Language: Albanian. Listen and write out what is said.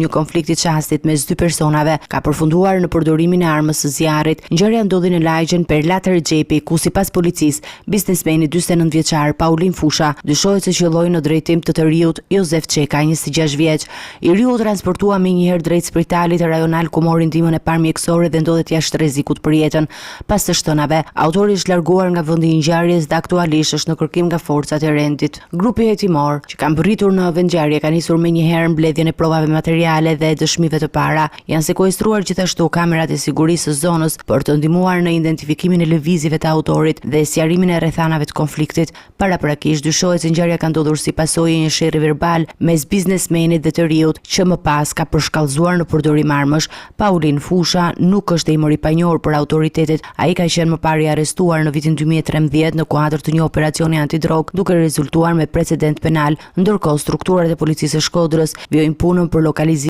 një konflikti qastit mes dy personave ka përfunduar në përdorimin e armës së zjarrit. Ngjarja ndodhi në lagjen Perlat Rexhepi, ku sipas policisë, biznesmeni 49 vjeçar Paulin Fusha dyshohet se qelloi në drejtim të riut Jozef Çeka, 26 vjeç. I riu transportua menjëherë drejt spitalit rajonal ku mori ndihmën e parë mjekësore dhe ndodhet jashtë rrezikut për jetën. Pas të shtënave, autori është larguar nga vendi i ngjarjes dhe aktualisht është në kërkim nga forcat e rendit. Grupi hetimor, që kanë bërritur në vendngjarje, ka nisur menjëherë mbledhjen e provave materiale dhe dëshmive të para. Janë sekuestruar gjithashtu kamerat e sigurisë së zonës për të ndihmuar në identifikimin e lëvizjeve të autorit dhe sqarimin e rrethanave të konfliktit. Paraprakisht dyshohet se ngjarja ka ndodhur si pasojë e një sherrri verbal mes biznesmenit dhe të riut, që më pas ka përshkallëzuar në përdorim armësh. Paulin Fusha nuk është emër i panjohur për autoritetet. Ai ka qenë më parë i arrestuar në vitin 2013 në kuadër të një operacioni antidrog, duke rezultuar me precedent penal. Ndërkohë, strukturat e policisë së Shkodrës vijojnë punën për lokalizimin